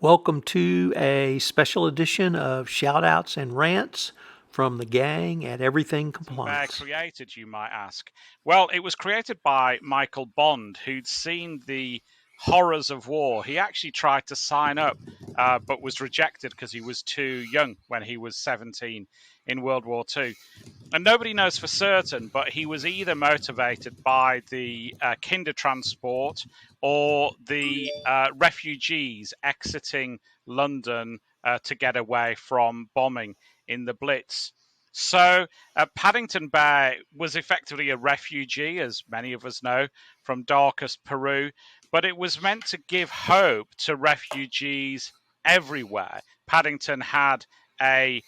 Welcome to a special edition of Shoutouts and Rants from the gang at Everything Bear Compliance. created, you might ask? Well, it was created by Michael Bond, who'd seen the horrors of war. He actually tried to sign up, but was rejected because he was too young when he was 17 in World War II. And nobody knows for certain, but he was either motivated by the Kindertransport or the refugees exiting London to get away from bombing in the Blitz. So Paddington Bear was effectively a refugee, as many of us know, from darkest Peru, but it was meant to give hope to refugees everywhere. Paddington had a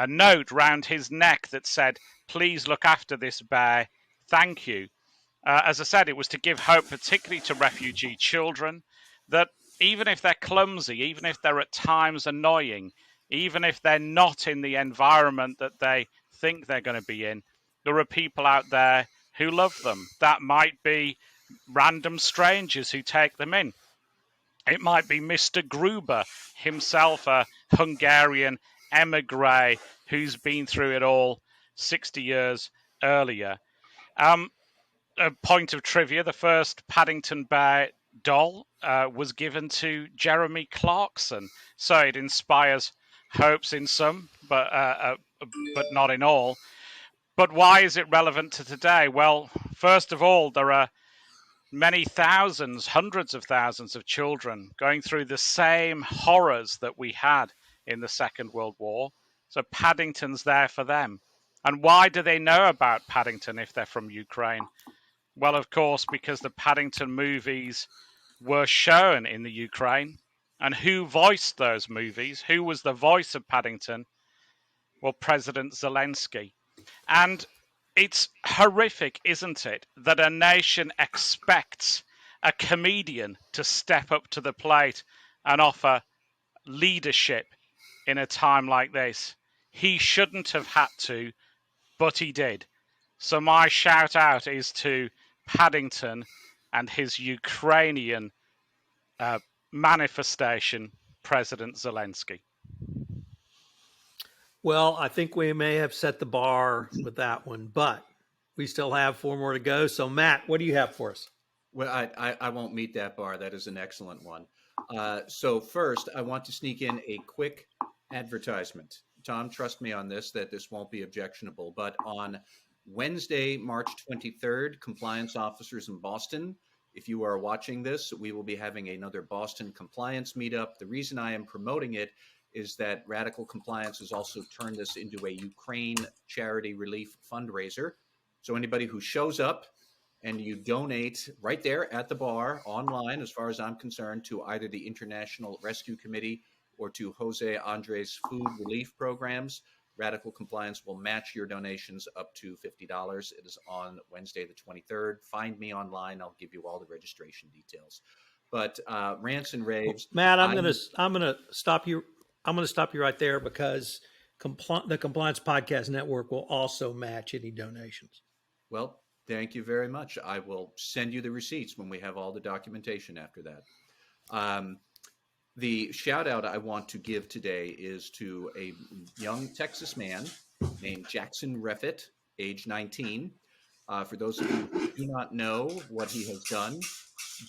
note round his neck that said, "Please look after this bear. Thank you." As I said, it was to give hope, particularly to refugee children, that even if they're clumsy, even if they're at times annoying, even if they're not in the environment that they think they're going to be in, there are people out there who love them. That might be random strangers who take them in. It might be Mr. Gruber, himself a Hungarian emigre who's been through it all 60 years earlier. A point of trivia, the first Paddington Bear doll was given to Jeremy Clarkson. So it inspires hopes in some, but not in all. But why is it relevant to today? Well, first of all, there are many thousands, hundreds of thousands of children going through the same horrors that we had in the Second World War. So Paddington's there for them. And why do they know about Paddington if they're from Ukraine? Well, of course, because the Paddington movies were shown in the Ukraine. And who voiced those movies? Who was the voice of Paddington? Well, President Zelensky. And it's horrific, isn't it, that a nation expects a comedian to step up to the plate and offer leadership in a time like this. He shouldn't have had to, but he did. So my shout out is to Paddington and his Ukrainian manifestation, President Zelensky. Well, I think we may have set the bar with that one, but we still have 4 more to go. So, Matt, what do you have for us? Well, I won't meet that bar. That is an excellent one. So first, I want to sneak in a quick advertisement. Tom, trust me on this, that this won't be objectionable. But on Wednesday, March 23rd, compliance officers in Boston, if you are watching this, we will be having another Boston compliance meetup. The reason I am promoting it is that Radical Compliance has also turned this into a Ukraine charity relief fundraiser. So anybody who shows up and you donate right there at the bar online, as far as I'm concerned, to either the International Rescue Committee or to Jose Andres Food Relief Programs, Radical Compliance will match your donations up to $50. It is on Wednesday, the 23rd. Find me online. I'll give you all the registration details. But rants and raves. Matt, I'm going to stop you. I'm going to stop you right there because the Compliance Podcast Network will also match any donations. Well, thank you very much. I will send you the receipts when we have all the documentation after that. The shout out I want to give today is to a young Texas man named Jackson Reffitt, age 19. For those of you who do not know what he has done,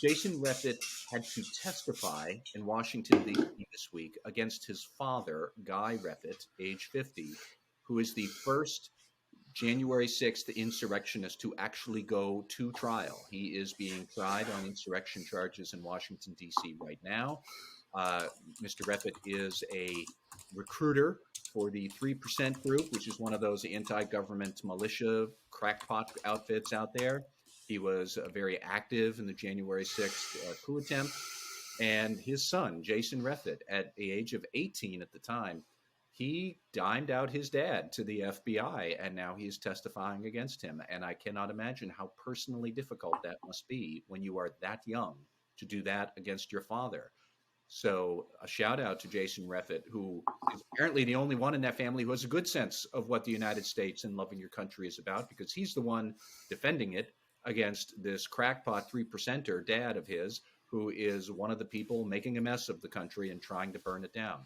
Jason Reffitt had to testify in Washington, D.C. this week against his father, Guy Reffitt, age 50, who is the first January 6th insurrectionist to actually go to trial. He is being tried on insurrection charges in Washington, D.C. right now. Mr. Reffitt is a recruiter for the 3% group, which is one of those anti-government militia crackpot outfits out there. He was very active in the January 6th coup attempt. And his son, Jason Reffitt, at the age of 18 at the time, he dimed out his dad to the FBI, and now he's testifying against him. And I cannot imagine how personally difficult that must be when you are that young to do that against your father. So a shout out to Jason Reffitt, who is apparently the only one in that family who has a good sense of what the United States and loving your country is about, because he's the one defending it against this crackpot 3%er dad of his, who is one of the people making a mess of the country and trying to burn it down.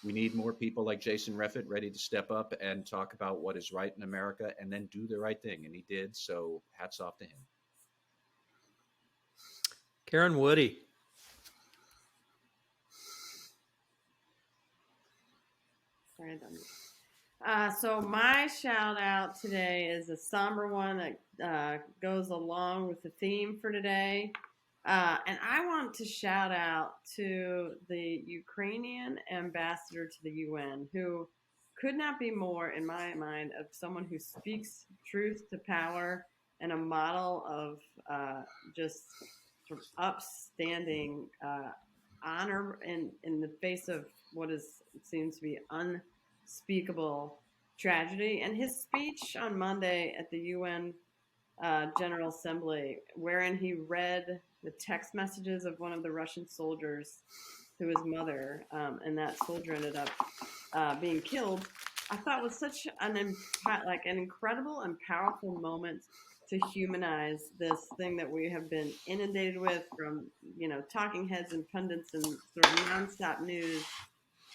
We need more people like Jason Reffitt ready to step up and talk about what is right in America and then do the right thing. And he did. So hats off to him. Karen Woody. So my shout out today is a somber one that goes along with the theme for today. And I want to shout out to the Ukrainian ambassador to the UN, who could not be more, in my mind, of someone who speaks truth to power and a model of just sort of upstanding honor in the face of what seems to be unspeakable tragedy. And his speech on Monday at the UN General Assembly, wherein he read the text messages of one of the Russian soldiers to his mother, and that soldier ended up being killed, I thought was such an incredible and powerful moment to humanize this thing that we have been inundated with from, talking heads and pundits and sort of nonstop news.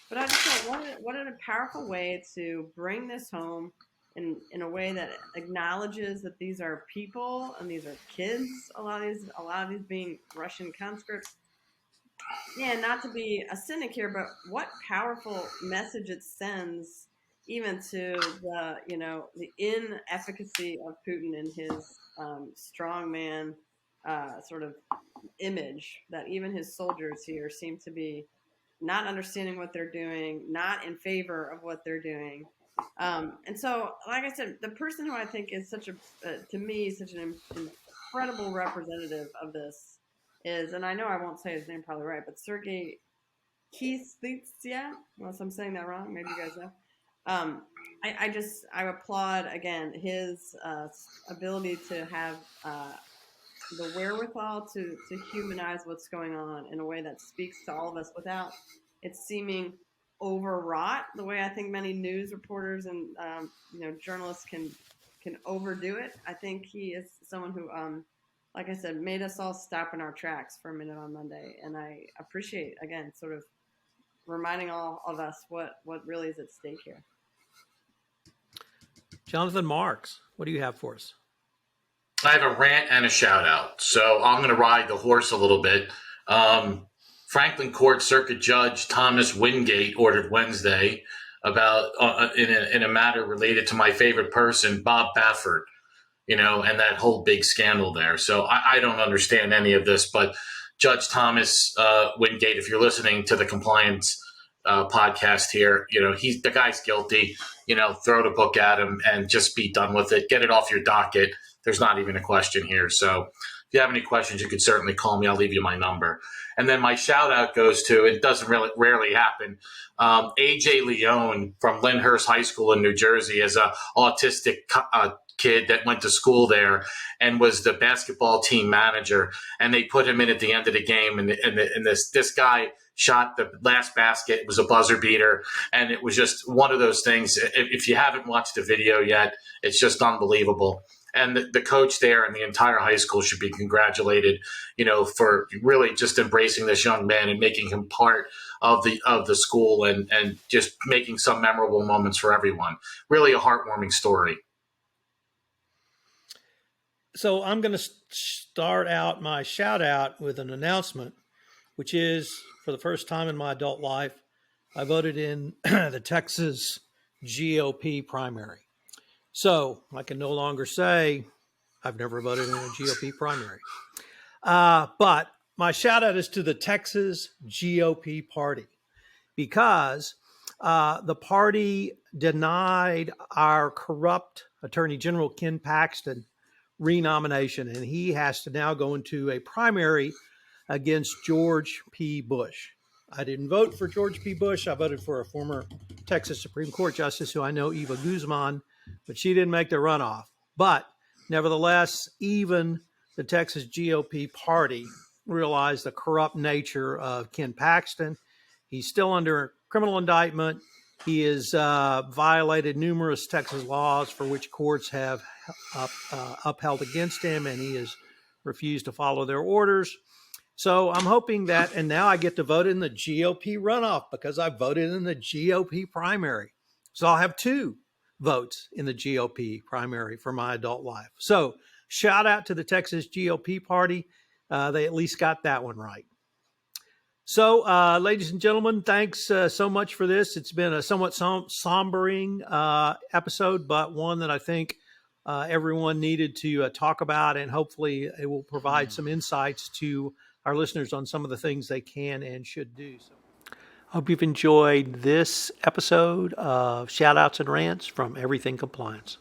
But I just thought, what a powerful way to bring this home in a way that acknowledges that these are people and these are kids. A lot of these being Russian conscripts. Yeah, not to be a cynic here, but what powerful message it sends, even to the inefficacy of Putin and his strongman sort of image, that even his soldiers here seem to be not understanding what they're doing, not in favor of what they're doing. And so, like I said, the person who I think is to me, such an incredible representative of this is, and I know I won't say his name probably right, but Sergiy Kyslytsya, unless I'm saying that wrong, maybe you guys know. I applaud, again, his ability to have the wherewithal to humanize what's going on in a way that speaks to all of us without it seeming overwrought the way I think many news reporters and journalists can overdo it. I think he is someone who, like I said, made us all stop in our tracks for a minute on Monday, and I appreciate, again, sort of reminding all of us what really is at stake here. Jonathan Marks, what do you have for us? I have a rant and a shout out. So I'm going to ride the horse a little bit. Franklin Court Circuit Judge Thomas Wingate ordered Wednesday about in a matter related to my favorite person, Bob Baffert, and that whole big scandal there. So I don't understand any of this, but Judge Thomas Wingate, if you're listening to the compliance podcast here, the guy's guilty. Throw the book at him and just be done with it. Get it off your docket. There's not even a question here. So if you have any questions, you could certainly call me. I'll leave you my number. And then my shout out goes to, it doesn't rarely happen, AJ Leone from Lyndhurst High School in New Jersey is a autistic kid that went to school there and was the basketball team manager. And they put him in at the end of the game. And this guy shot the last basket. It was a buzzer beater. And it was just one of those things. If you haven't watched the video yet, it's just unbelievable. And the coach there and the entire high school should be congratulated, for really just embracing this young man and making him part of the school and just making some memorable moments for everyone. Really a heartwarming story. So I'm going to start out my shout out with an announcement, which is, for the first time in my adult life, I voted in the Texas GOP primary. So I can no longer say I've never voted in a GOP primary. But my shout out is to the Texas GOP party, because the party denied our corrupt Attorney General Ken Paxton renomination, and he has to now go into a primary against George P. Bush. I didn't vote for George P. Bush. I voted for a former Texas Supreme Court justice who I know, Eva Guzman, but she didn't make the runoff. But nevertheless, even the Texas GOP party realized the corrupt nature of Ken Paxton. He's still under criminal indictment. He has violated numerous Texas laws for which courts have upheld against him, and he has refused to follow their orders. So I'm hoping that, and now I get to vote in the GOP runoff because I voted in the GOP primary. So I'll have 2 votes in the GOP primary for my adult life. So shout out to the Texas GOP party. They at least got that one right. So, ladies and gentlemen, thanks so much for this. It's been a somewhat sombering episode, but one that I think everyone needed to talk about, and hopefully it will provide some insights to our listeners on some of the things they can and should do. So, hope you've enjoyed this episode of Shoutouts and Rants from Everything Compliance.